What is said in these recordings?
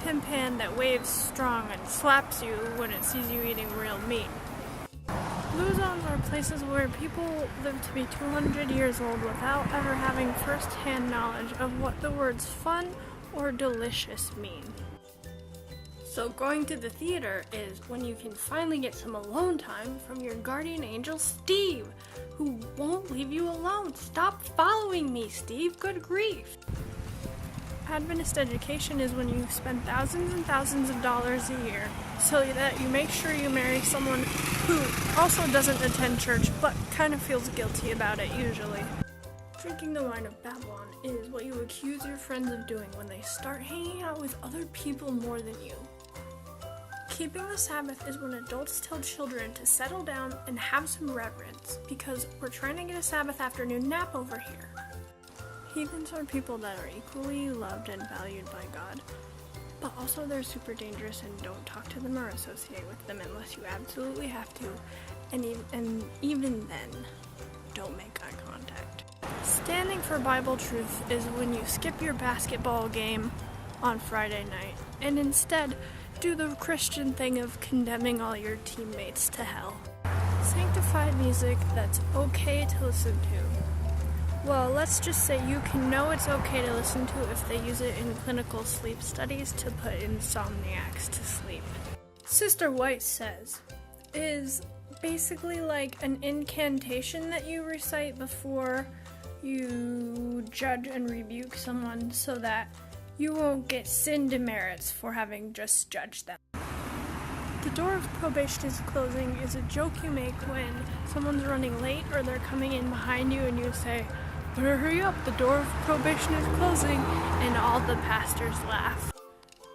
tin pan that waves strong and slaps you when it sees you eating real meat. Blue zones are places where people live to be 200 years old without ever having first-hand knowledge of what the words fun or delicious mean. So going to the theater is when you can finally get some alone time from your guardian angel, Steve, who won't leave you alone. Stop following me, Steve. Good grief. Adventist education is when you spend thousands and thousands of dollars a year so that you make sure you marry someone who also doesn't attend church but kind of feels guilty about it usually. Drinking the wine of Babylon is what you accuse your friends of doing when they start hanging out with other people more than you. Keeping the Sabbath is when adults tell children to settle down and have some reverence because we're trying to get a Sabbath afternoon nap over here. Heathens are people that are equally loved and valued by God, but also they're super dangerous and don't talk to them or associate with them unless you absolutely have to, and even then, don't make eye contact. Standing for Bible truth is when you skip your basketball game on Friday night and instead do the Christian thing of condemning all your teammates to hell. Sanctified music that's okay to listen to. Well, let's just say you can know it's okay to listen to if they use it in clinical sleep studies to put insomniacs to sleep. Sister White says, is basically like an incantation that you recite before you judge and rebuke someone so that you won't get sin demerits for having just judged them. The door of probation is closing is a joke you make when someone's running late or they're coming in behind you and you say, "Better hurry up, the door of probation is closing," and all the pastors laugh.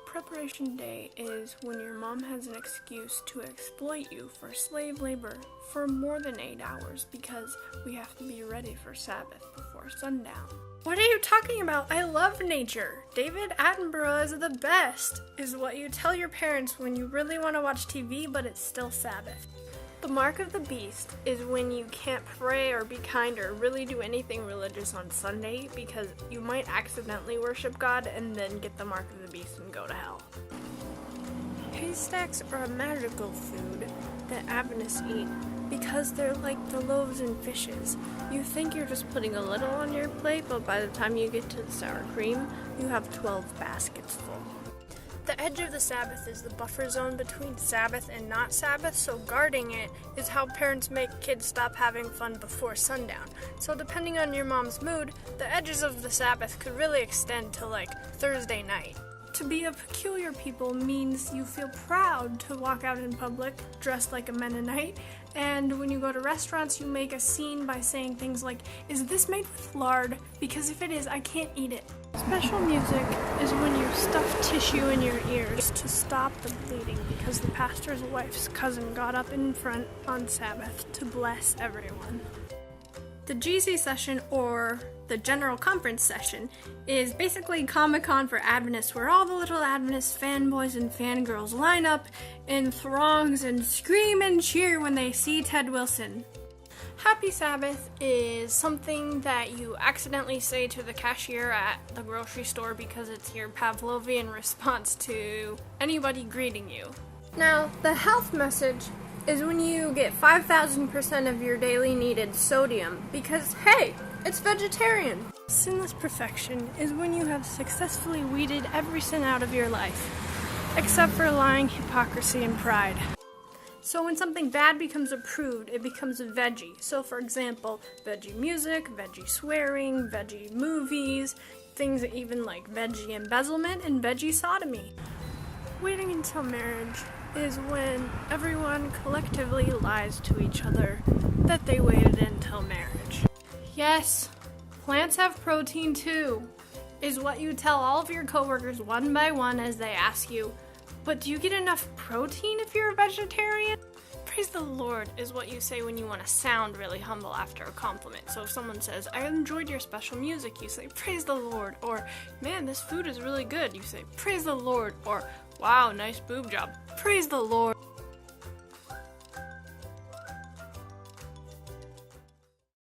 Preparation day is when your mom has an excuse to exploit you for slave labor for more than 8 hours because we have to be ready for Sabbath before sundown. What are you talking about? I love nature. David Attenborough is the best, is what you tell your parents when you really want to watch TV but it's still Sabbath. The mark of the beast is when you can't pray or be kind or really do anything religious on Sunday because you might accidentally worship God and then get the mark of the beast and go to hell. Haystacks are a magical food that Adventists eat because they're like the loaves and fishes. You think you're just putting a little on your plate, but by the time you get to the sour cream, you have 12 baskets full. The edge of the Sabbath is the buffer zone between Sabbath and not Sabbath, so guarding it is how parents make kids stop having fun before sundown. So depending on your mom's mood, the edges of the Sabbath could really extend to like Thursday night. To be a peculiar people means you feel proud to walk out in public dressed like a Mennonite, and when you go to restaurants you make a scene by saying things like, "Is this made with lard? Because if it is, I can't eat it." Special music is when you stuff tissue in your ears to stop the bleeding because the pastor's wife's cousin got up in front on Sabbath to bless everyone. The GC session, or the General Conference session, is basically Comic-Con for Adventists, where all the little Adventist fanboys and fangirls line up in throngs and scream and cheer when they see Ted Wilson. Happy Sabbath is something that you accidentally say to the cashier at the grocery store because it's your Pavlovian response to anybody greeting you. Now, the health message is when you get 5,000% of your daily needed sodium because, hey, it's vegetarian. Sinless perfection is when you have successfully weeded every sin out of your life, except for lying, hypocrisy, and pride. So when something bad becomes approved, it becomes a veggie. So for example, veggie music, veggie swearing, veggie movies, things even like veggie embezzlement and veggie sodomy. Waiting until marriage is when everyone collectively lies to each other that they waited until marriage. Yes, plants have protein too, is what you tell all of your coworkers one by one as they ask you, "But do you get enough protein if you're a vegetarian?" Praise the Lord is what you say when you want to sound really humble after a compliment. So if someone says, "I enjoyed your special music," you say, "Praise the Lord," or "Man, this food is really good," you say, "Praise the Lord," or "Wow, nice boob job," "Praise the Lord."